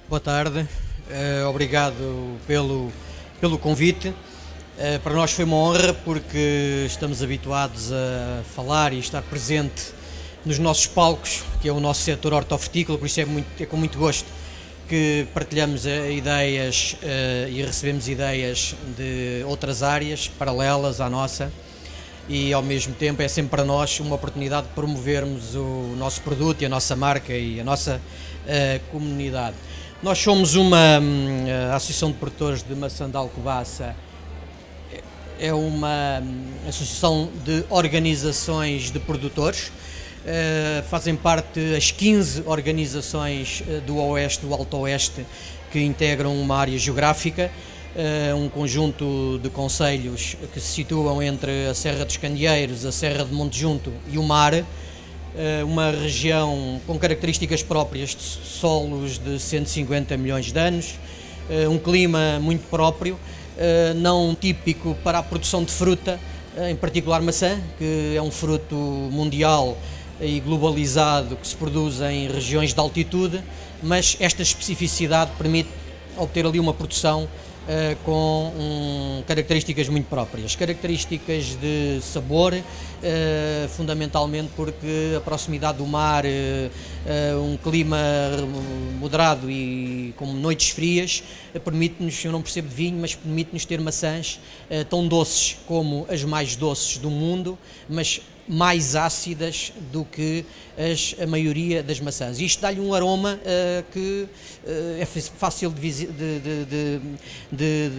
Boa tarde, obrigado pelo convite. Para nós foi uma honra porque estamos habituados a falar e estar presente nos nossos palcos, que é o nosso setor hortofrutícola, por isso é com muito gosto que partilhamos ideias e recebemos ideias de outras áreas paralelas à nossa, e ao mesmo tempo é sempre para nós uma oportunidade de promovermos o nosso produto e a nossa marca e a nossa comunidade. Nós somos uma associação de produtores de maçã de Alcobaça, é uma associação de organizações de produtores, fazem parte as 15 organizações do Oeste, do Alto Oeste, que integram uma área geográfica, um conjunto de concelhos que se situam entre a Serra dos Candeeiros, a Serra de Monte Junto e o mar, uma região com características próprias de solos de 150 milhões de anos, um clima muito próprio, não típico para a produção de fruta, em particular maçã, que é um fruto mundial e globalizado que se produz em regiões de altitude, mas esta especificidade permite obter ali uma produção com características muito próprias, características de sabor, fundamentalmente porque a proximidade do mar, um clima moderado e com noites frias, permite-nos, eu não percebo de vinho, mas permite-nos ter maçãs tão doces como as mais doces do mundo, mas mais ácidas do que a maioria das maçãs. Isto dá-lhe um aroma que é fácil de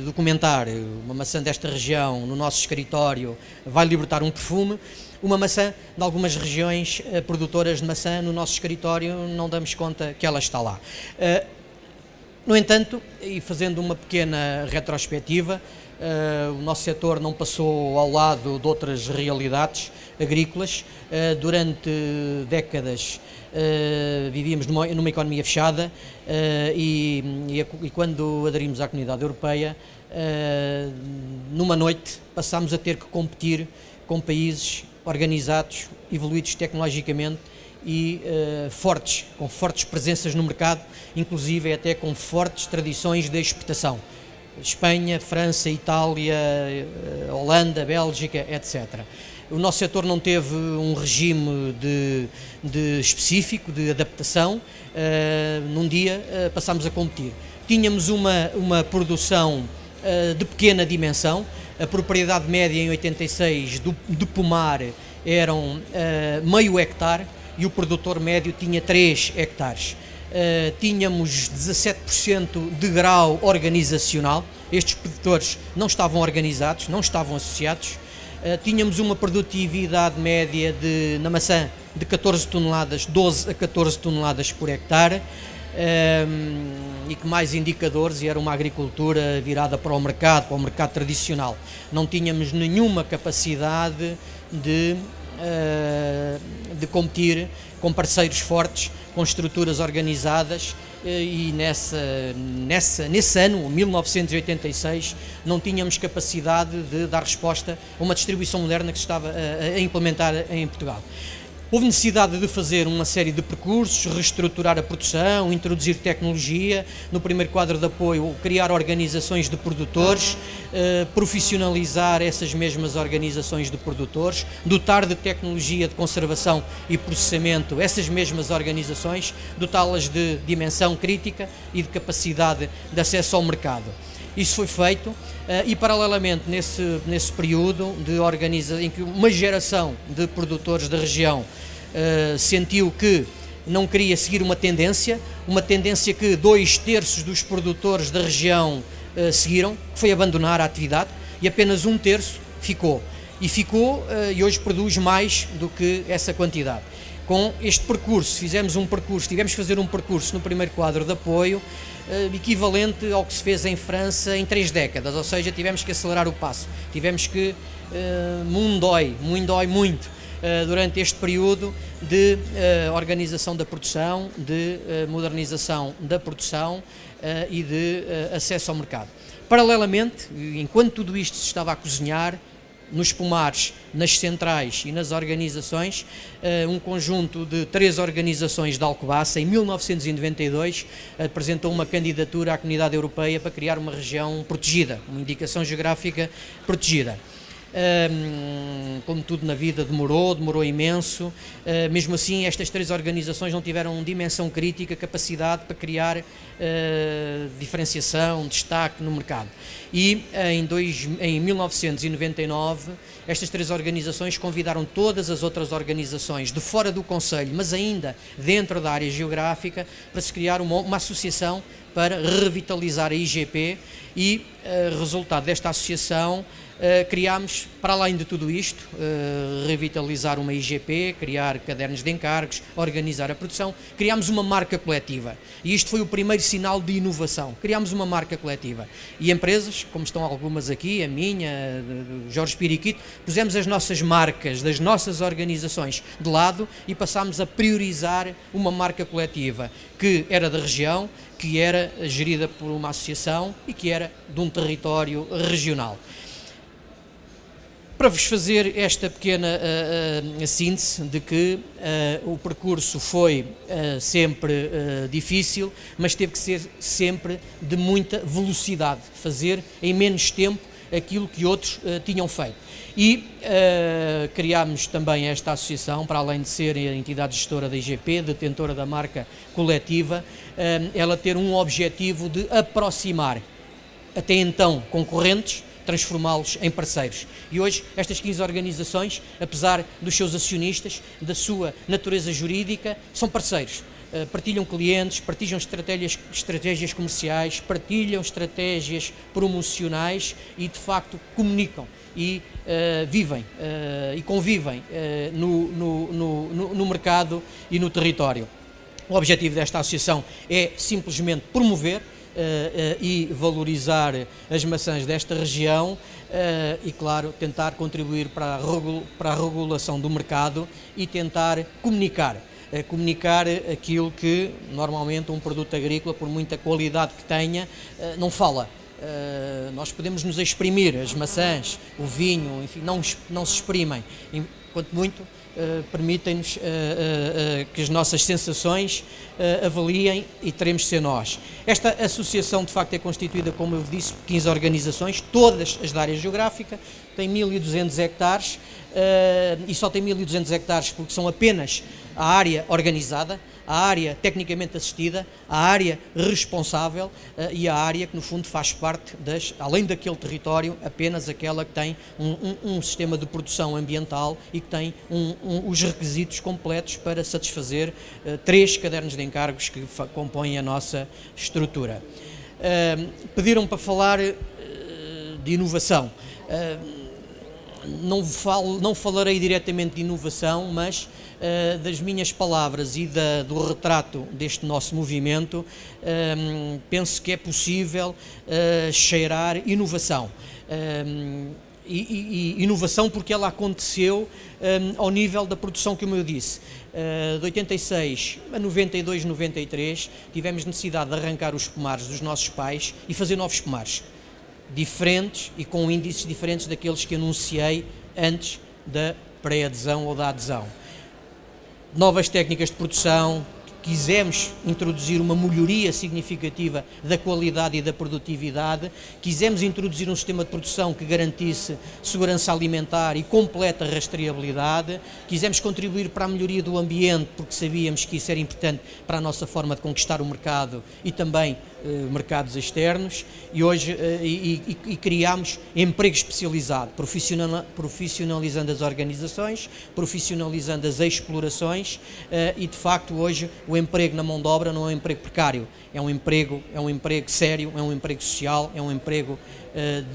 documentar. Uma maçã desta região no nosso escritório vai libertar um perfume. Uma maçã de algumas regiões produtoras de maçã no nosso escritório não damos conta que ela está lá. No entanto, e fazendo uma pequena retrospectiva, o nosso setor não passou ao lado de outras realidades agrícolas. Durante décadas vivíamos numa economia fechada e quando aderimos à Comunidade Europeia, numa noite passámos a ter que competir com países organizados, evoluídos tecnologicamente e com fortes presenças no mercado, inclusive até com fortes tradições de exportação. Espanha, França, Itália, Holanda, Bélgica, etc. O nosso setor não teve um regime específico de adaptação. Num dia passámos a competir. Tínhamos uma produção de pequena dimensão. A propriedade média em 86 de pomar eram meio hectare e o produtor médio tinha 3 hectares. Tínhamos 17% de grau organizacional, estes produtores não estavam organizados, não estavam associados. Tínhamos uma produtividade média na maçã de 14 toneladas, 12 a 14 toneladas por hectare, e que mais indicadores, e era uma agricultura virada para o mercado tradicional. Não tínhamos nenhuma capacidade de competir com parceiros fortes, com estruturas organizadas, e nesse ano, 1986, não tínhamos capacidade de dar resposta a uma distribuição moderna que se estava a implementar em Portugal. Houve necessidade de fazer uma série de percursos, reestruturar a produção, introduzir tecnologia, no primeiro quadro de apoio, criar organizações de produtores, profissionalizar essas mesmas organizações de produtores, dotar de tecnologia de conservação e processamento essas mesmas organizações, dotá-las de dimensão crítica e de capacidade de acesso ao mercado. Isso foi feito e, paralelamente, nesse período em que uma geração de produtores da região sentiu que não queria seguir uma tendência que 2/3 dos produtores da região seguiram, que foi abandonar a atividade, e apenas 1/3 ficou. E hoje produz mais do que essa quantidade. Com este percurso, tivemos que fazer um percurso no primeiro quadro de apoio, equivalente ao que se fez em França em 3 décadas, ou seja, tivemos que acelerar o passo, tivemos que, muito, durante este período de organização da produção, de modernização da produção e de acesso ao mercado. Paralelamente, enquanto tudo isto se estava a cozinhar, nos pomares, nas centrais e nas organizações, um conjunto de 3 organizações de Alcobaça, em 1992, apresentou uma candidatura à Comunidade Europeia para criar uma região protegida, uma indicação geográfica protegida. Como tudo na vida demorou imenso, mesmo assim estas 3 organizações não tiveram dimensão crítica, capacidade para criar diferenciação, destaque no mercado. E em 1999 estas 3 organizações convidaram todas as outras organizações de fora do Conselho, mas ainda dentro da área geográfica, para se criar uma associação para revitalizar a IGP e, resultado desta associação, criámos, para além de tudo isto, revitalizar uma IGP, criar cadernos de encargos, organizar a produção, criámos uma marca coletiva. E isto foi o primeiro sinal de inovação. Criámos uma marca coletiva. E empresas, como estão algumas aqui, a minha, do Jorge Piriquito, pusemos as nossas marcas das nossas organizações de lado e passámos a priorizar uma marca coletiva que era da região, que era gerida por uma associação e que era de um território regional. Para vos fazer esta pequena síntese de que o percurso foi sempre difícil, mas teve que ser sempre de muita velocidade, fazer em menos tempo aquilo que outros tinham feito. E criámos também esta associação, para além de ser a entidade gestora da IGP, detentora da marca coletiva, ela ter um objetivo de aproximar até então concorrentes, transformá-los em parceiros. E hoje estas 15 organizações, apesar dos seus acionistas, da sua natureza jurídica, são parceiros. Partilham clientes, partilham estratégias comerciais, partilham estratégias promocionais e, de facto, comunicam e vivem e convivem no mercado e no território. O objetivo desta associação é simplesmente promover e valorizar as maçãs desta região e, claro, tentar contribuir para a regulação do mercado e tentar comunicar aquilo que normalmente um produto agrícola, por muita qualidade que tenha, não fala. Nós podemos nos exprimir, as maçãs, o vinho, enfim, não se exprimem, quanto muito permitem-nos que as nossas sensações avaliem e teremos de ser nós. Esta associação, de facto, é constituída, como eu disse, por 15 organizações, todas as da área geográfica, tem 1.200 hectares e só tem 1.200 hectares porque são apenas a área organizada, a área tecnicamente assistida, a área responsável e a área que, no fundo, faz parte, além daquele território, apenas aquela que tem um sistema de produção ambiental e que tem os requisitos completos para satisfazer 3 cadernos de encargos que compõem a nossa estrutura. Pediram para falar de inovação. Não falarei diretamente de inovação, mas das minhas palavras e do retrato deste nosso movimento, penso que é possível cheirar inovação. Inovação porque ela aconteceu ao nível da produção, como eu disse. De 86 a 92, 93, tivemos necessidade de arrancar os pomares dos nossos pais e fazer novos pomares, diferentes e com índices diferentes daqueles que anunciei antes da pré-adesão ou da adesão. Novas técnicas de produção, quisemos introduzir uma melhoria significativa da qualidade e da produtividade, quisemos introduzir um sistema de produção que garantisse segurança alimentar e completa rastreabilidade, quisemos contribuir para a melhoria do ambiente, porque sabíamos que isso era importante para a nossa forma de conquistar o mercado e também mercados externos, e hoje criámos emprego especializado, profissionalizando as organizações, profissionalizando as explorações e, de facto, hoje o emprego na mão de obra não é um emprego precário, é um emprego sério, é um emprego social, é um emprego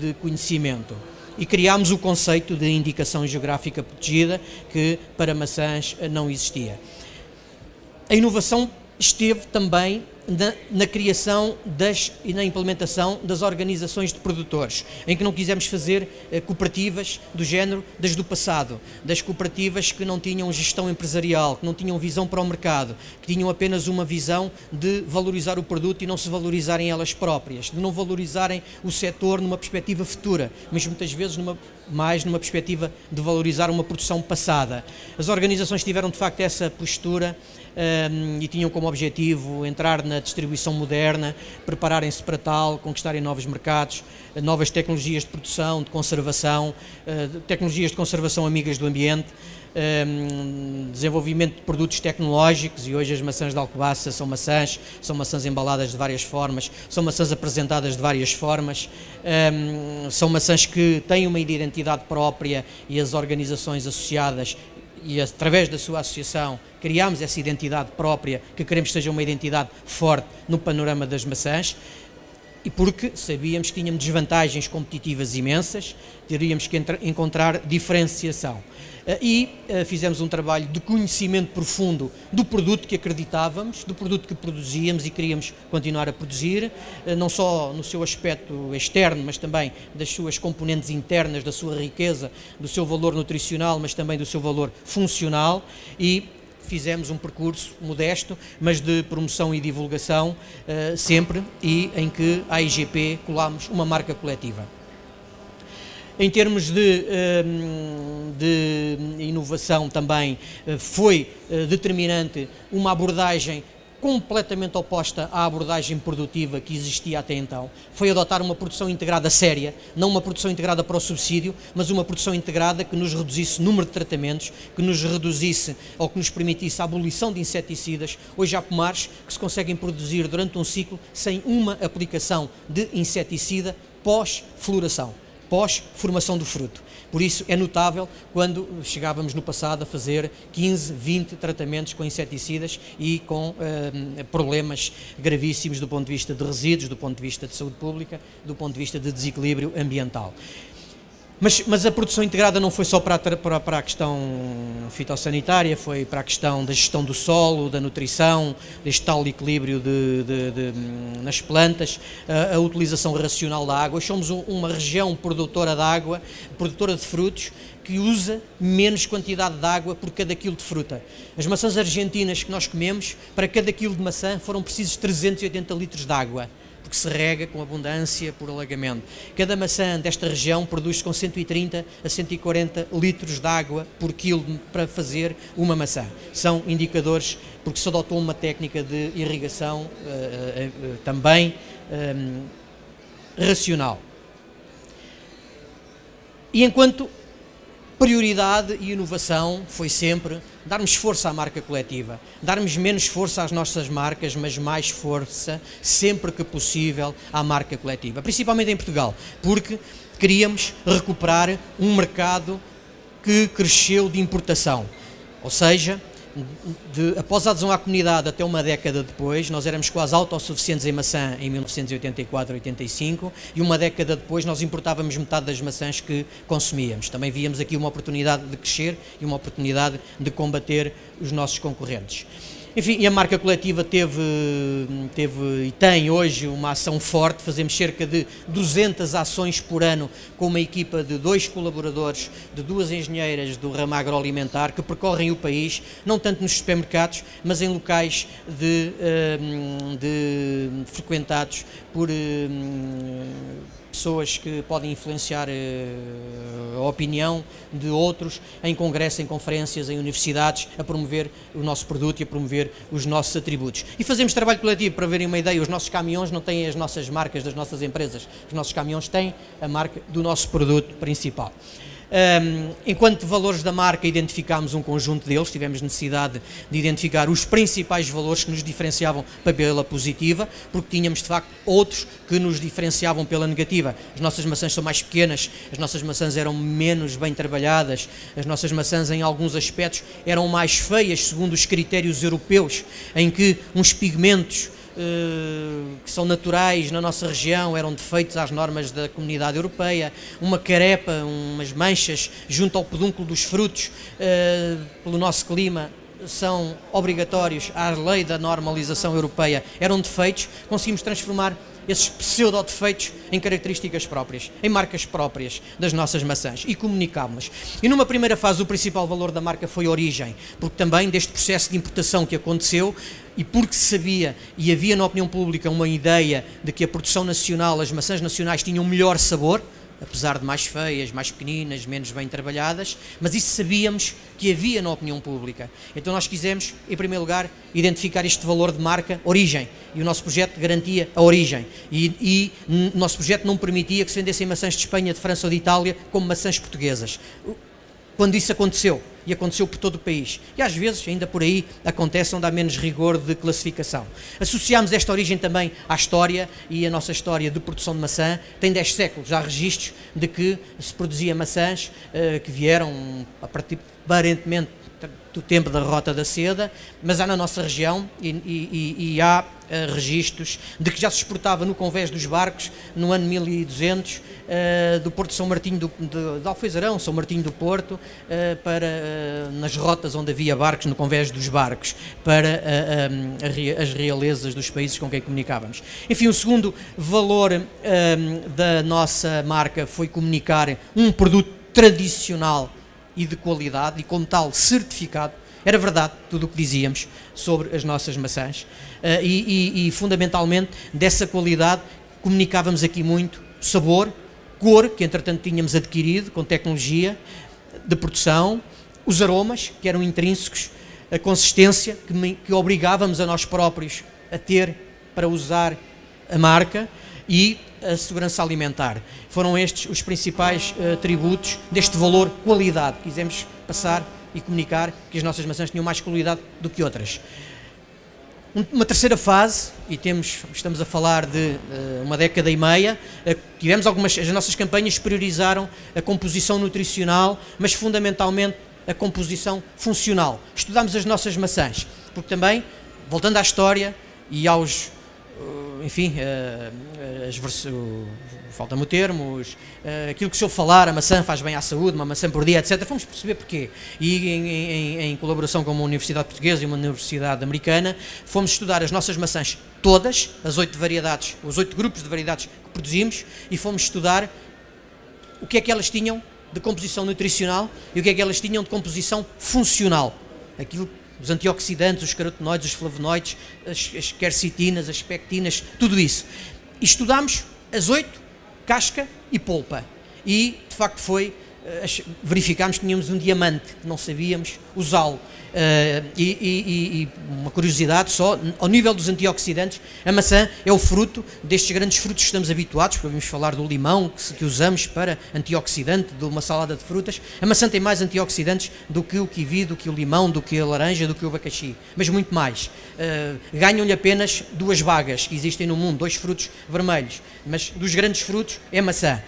de conhecimento. E criámos o conceito de indicação geográfica protegida, que para maçãs não existia. A inovação esteve também na criação e na implementação das organizações de produtores, em que não quisemos fazer cooperativas do género das do passado, das cooperativas que não tinham gestão empresarial, que não tinham visão para o mercado, que tinham apenas uma visão de valorizar o produto e não se valorizarem elas próprias, de não valorizarem o setor numa perspectiva futura, mas muitas vezes mais numa perspectiva de valorizar uma produção passada. As organizações tiveram de facto essa postura e tinham como objetivo entrar na distribuição moderna, prepararem-se para tal, conquistarem novos mercados, novas tecnologias de produção, de conservação, tecnologias de conservação amigas do ambiente, desenvolvimento de produtos tecnológicos, e hoje as maçãs de Alcobaça são maçãs embaladas de várias formas, são maçãs apresentadas de várias formas, são maçãs que têm uma identidade própria, e as organizações associadas, e através da sua associação, criámos essa identidade própria, que queremos que seja uma identidade forte no panorama das maçãs, e porque sabíamos que tínhamos desvantagens competitivas imensas, teríamos que encontrar diferenciação. Fizemos um trabalho de conhecimento profundo do produto que acreditávamos, do produto que produzíamos e queríamos continuar a produzir, não só no seu aspecto externo, mas também das suas componentes internas, da sua riqueza, do seu valor nutricional, mas também do seu valor funcional, e fizemos um percurso modesto, mas de promoção e divulgação sempre, e em que a IGP colámos uma marca coletiva. Em termos de inovação também foi determinante uma abordagem completamente oposta à abordagem produtiva que existia até então. Foi adotar uma produção integrada séria, não uma produção integrada para o subsídio, mas uma produção integrada que nos reduzisse o número de tratamentos, que nos reduzisse ou que nos permitisse a abolição de inseticidas. Hoje há pomares que se conseguem produzir durante um ciclo sem uma aplicação de inseticida pós-floração, pós-formação do fruto. Por isso é notável quando chegávamos no passado a fazer 15, 20 tratamentos com inseticidas e com problemas gravíssimos do ponto de vista de resíduos, do ponto de vista de saúde pública, do ponto de vista de desequilíbrio ambiental. Mas a produção integrada não foi só para a questão fitossanitária, foi para a questão da gestão do solo, da nutrição, deste tal equilíbrio nas plantas, a utilização racional da água. Somos uma região produtora de água, produtora de frutos, que usa menos quantidade de água por cada quilo de fruta. As maçãs argentinas que nós comemos, para cada quilo de maçã foram precisos 380 litros de água, que se rega com abundância por alagamento. Cada maçã desta região produz com 130 a 140 litros de água por quilo para fazer uma maçã. São indicadores, porque se adotou uma técnica de irrigação também racional. E enquanto prioridade e inovação foi sempre darmos força à marca coletiva, darmos menos força às nossas marcas, mas mais força, sempre que possível, à marca coletiva, principalmente em Portugal, porque queríamos recuperar um mercado que cresceu de importação, ou seja, após a adesão à comunidade até uma década depois, nós éramos quase autossuficientes em maçã em 1984-85 e uma década depois nós importávamos metade das maçãs que consumíamos. Também víamos aqui uma oportunidade de crescer e uma oportunidade de combater os nossos concorrentes. Enfim, e a marca coletiva teve e tem hoje uma ação forte. Fazemos cerca de 200 ações por ano com uma equipa de 2 colaboradores, de 2 engenheiras do ramo agroalimentar que percorrem o país, não tanto nos supermercados, mas em locais frequentados por pessoas que podem influenciar a opinião de outros em congressos, em conferências, em universidades, a promover o nosso produto e a promover os nossos atributos. E fazemos trabalho coletivo. Para verem uma ideia, os nossos caminhões não têm as nossas marcas das nossas empresas, os nossos caminhões têm a marca do nosso produto principal. Enquanto valores da marca, identificámos um conjunto deles, tivemos necessidade de identificar os principais valores que nos diferenciavam pela positiva, porque tínhamos de facto outros que nos diferenciavam pela negativa. As nossas maçãs são mais pequenas, as nossas maçãs eram menos bem trabalhadas, as nossas maçãs em alguns aspectos eram mais feias segundo os critérios europeus, em que uns pigmentos que são naturais na nossa região eram defeitos às normas da Comunidade Europeia, uma carepa, umas manchas junto ao pedúnculo dos frutos, pelo nosso clima são obrigatórios à lei da normalização europeia eram defeitos, conseguimos transformar esses pseudo-defeitos em características próprias, em marcas próprias das nossas maçãs e comunicámos-las. E numa primeira fase o principal valor da marca foi a origem, porque também deste processo de importação que aconteceu e porque se sabia e havia na opinião pública uma ideia de que a produção nacional, as maçãs nacionais tinham melhor sabor, apesar de mais feias, mais pequeninas, menos bem trabalhadas, mas isso sabíamos que havia na opinião pública. Então nós quisemos, em primeiro lugar, identificar este valor de marca, origem, e o nosso projeto garantia a origem. E o nosso projeto não permitia que se vendessem maçãs de Espanha, de França ou de Itália como maçãs portuguesas. Quando isso aconteceu, e aconteceu por todo o país, e às vezes ainda por aí acontece onde há menos rigor de classificação. Associámos esta origem também à história, e a nossa história de produção de maçã tem 10 séculos, há registros de que se produzia maçãs que vieram a partir, aparentemente, do tempo da Rota da Seda, mas há na nossa região e há registros de que já se exportava no convés dos barcos no ano 1200 do Porto de São Martinho de Alfeizarão, São Martinho do Porto, para nas rotas onde havia barcos, no convés dos barcos, para as realezas dos países com quem comunicávamos. Enfim, o segundo valor da nossa marca foi comunicar um produto tradicional e de qualidade, e como tal certificado. Era verdade tudo o que dizíamos sobre as nossas maçãs e fundamentalmente dessa qualidade comunicávamos aqui muito sabor, cor, que entretanto tínhamos adquirido com tecnologia de produção, os aromas que eram intrínsecos, a consistência que obrigávamos a nós próprios a ter para usar a marca e a segurança alimentar. Foram estes os principais atributos deste valor qualidade. Quisemos passar e comunicar que as nossas maçãs tinham mais qualidade do que outras. Uma terceira fase, e estamos a falar de uma década e meia, tivemos as nossas campanhas priorizaram a composição nutricional, mas fundamentalmente a composição funcional. Estudámos as nossas maçãs, porque também, voltando à história e aos enfim, falta-me o termo, aquilo que se eu falar, a maçã faz bem à saúde, uma maçã por dia, etc. Fomos perceber porquê. E em colaboração com uma universidade portuguesa e uma universidade americana, fomos estudar as nossas maçãs todas, as 8 variedades, os 8 grupos de variedades que produzimos, e fomos estudar o que é que elas tinham de composição nutricional e o que é que elas tinham de composição funcional. Os antioxidantes, os carotenoides, os flavonoides, as quercitinas, as pectinas, tudo isso. E estudámos as 8, casca e polpa. E, de facto, verificámos que tínhamos um diamante, que não sabíamos usá-lo. E uma curiosidade só, ao nível dos antioxidantes, a maçã é o fruto destes grandes frutos que estamos habituados, porque vamos falar do limão que usamos para antioxidante, de uma salada de frutas. A maçã tem mais antioxidantes do que o kiwi, do que o limão, do que a laranja, do que o abacaxi, mas muito mais. Ganham-lhe apenas 2 bagas que existem no mundo, 2 frutos vermelhos, mas dos grandes frutos é a maçã.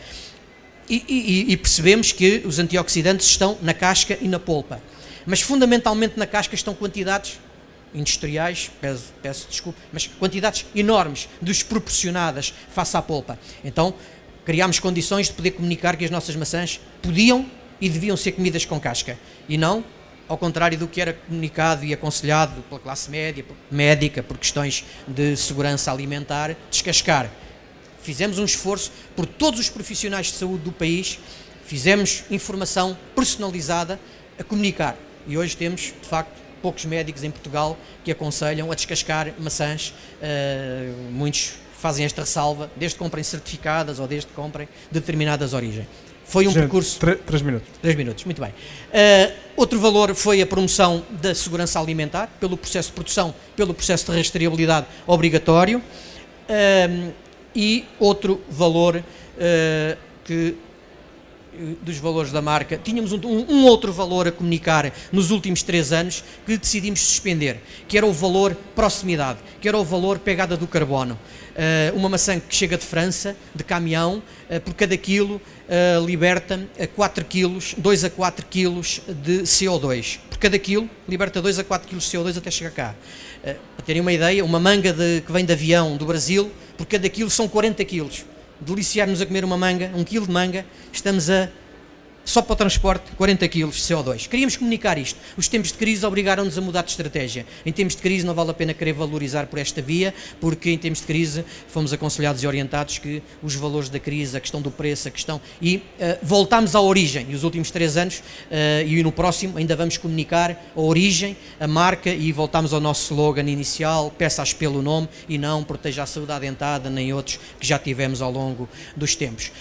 E percebemos que os antioxidantes estão na casca e na polpa. Mas fundamentalmente na casca estão quantidades industriais, peço desculpa, mas quantidades enormes, desproporcionadas face à polpa. Então criámos condições de poder comunicar que as nossas maçãs podiam e deviam ser comidas com casca, e não ao contrário do que era comunicado e aconselhado pela classe médica, por questões de segurança alimentar, descascar. Fizemos um esforço por todos os profissionais de saúde do país, fizemos informação personalizada a comunicar. E hoje temos, de facto, poucos médicos em Portugal que aconselham a descascar maçãs. Muitos fazem esta ressalva, desde que comprem certificadas ou desde que comprem de determinadas origens. Foi um percurso... 3 minutos. 3 minutos, muito bem. Outro valor foi a promoção da segurança alimentar, pelo processo de produção, pelo processo de rastreabilidade obrigatório. E outro valor dos valores da marca, tínhamos um outro valor a comunicar nos últimos 3 anos que decidimos suspender, que era o valor proximidade, que era o valor pegada do carbono. Uma maçã que chega de França, de caminhão, por cada quilo liberta 2 a 4 quilos de CO2. Por cada quilo liberta 2 a 4 quilos de CO2 até chegar cá. Para terem uma ideia, uma manga que vem de avião do Brasil, por cada quilo são 40 quilos. Deliciar-nos a comer uma manga, 1 quilo de manga, estamos a só para o transporte, 40 kg de CO2. Queríamos comunicar isto. Os tempos de crise obrigaram-nos a mudar de estratégia. Em tempos de crise não vale a pena querer valorizar por esta via, porque em tempos de crise fomos aconselhados e orientados que os valores da crise, a questão do preço, a questão... E voltámos à origem. E os últimos 3 anos, e no próximo, ainda vamos comunicar a origem, a marca, e voltámos ao nosso slogan inicial, peças pelo nome, e não proteja a saúde à dentada, nem outros que já tivemos ao longo dos tempos.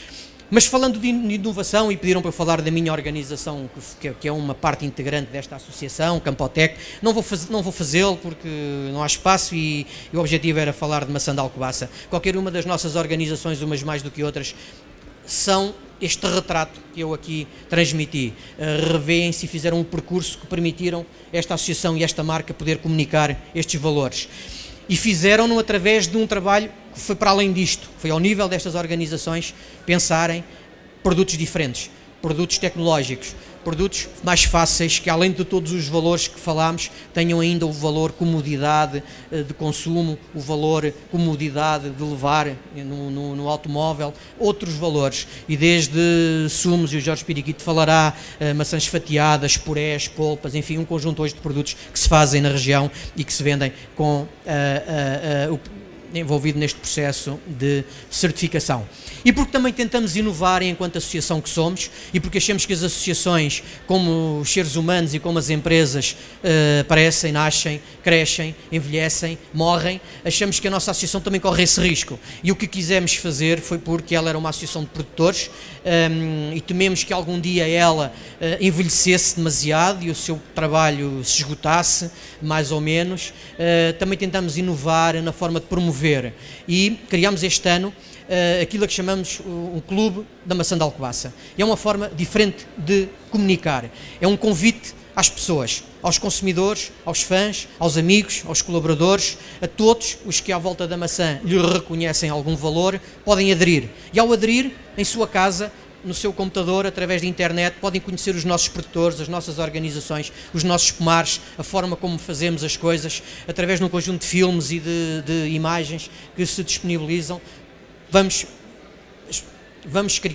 Mas falando de inovação, e pediram para eu falar da minha organização, que é uma parte integrante desta associação, Campotec, não vou fazê-lo porque não há espaço e o objetivo era falar de maçã de Alcobaça. Qualquer uma das nossas organizações, umas mais do que outras, são este retrato que eu aqui transmiti. Revêem-se e fizeram um percurso que permitiram esta associação e esta marca poder comunicar estes valores. E fizeram-no através de um trabalho que foi para além disto, foi ao nível destas organizações pensarem produtos diferentes, produtos tecnológicos, produtos mais fáceis, que além de todos os valores que falámos, tenham ainda o valor comodidade de consumo, o valor comodidade de levar no automóvel, outros valores, e desde sumos, e o Jorge Piriquito falará, maçãs fatiadas, purés, polpas, enfim, um conjunto hoje de produtos que se fazem na região e que se vendem com envolvido neste processo de certificação. E porque também tentamos inovar enquanto associação que somos, e porque achamos que as associações, como os seres humanos e como as empresas, aparecem, nascem, crescem, envelhecem, morrem, achamos que a nossa associação também corre esse risco. E o que quisemos fazer foi porque ela era uma associação de produtores, e tememos que algum dia ela envelhecesse demasiado e o seu trabalho se esgotasse, mais ou menos. Também tentamos inovar na forma de promover, e criámos este ano aquilo a que chamamos um clube da maçã de Alcobaça. É uma forma diferente de comunicar, é um convite às pessoas, aos consumidores, aos fãs, aos amigos, aos colaboradores, a todos os que à volta da maçã lhe reconhecem algum valor, podem aderir. E ao aderir, em sua casa, no seu computador, através da internet, podem conhecer os nossos produtores, as nossas organizações, os nossos pomares, a forma como fazemos as coisas, através de um conjunto de filmes e de imagens que se disponibilizam.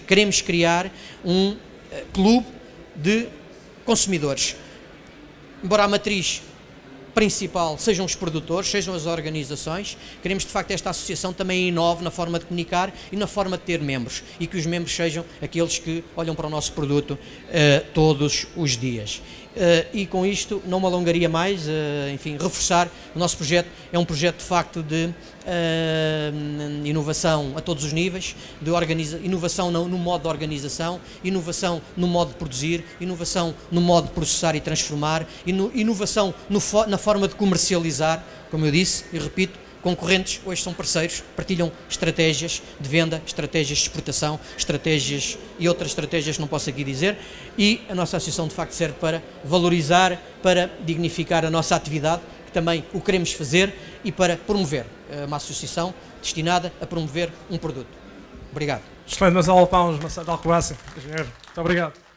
Queremos criar um clube de consumidores. Embora a matriz principal sejam os produtores, sejam as organizações, queremos de facto esta associação também inove na forma de comunicar e na forma de ter membros, e que os membros sejam aqueles que olham para o nosso produto todos os dias. E com isto não me alongaria mais, enfim, reforçar o nosso projeto. É um projeto de facto de inovação a todos os níveis, de inovação no modo de organização, inovação no modo de produzir, inovação no modo de processar e transformar, inovação na forma de comercializar, como eu disse e repito. Concorrentes hoje são parceiros, partilham estratégias de venda, estratégias de exportação, estratégias e outras estratégias que não posso aqui dizer, e a nossa associação de facto serve para valorizar, para dignificar a nossa atividade, que também o queremos fazer, e para promover uma associação destinada a promover um produto. Obrigado. Excelente, mas salva de palmas, maçã de Alcobaça. Engenheiro, muito obrigado.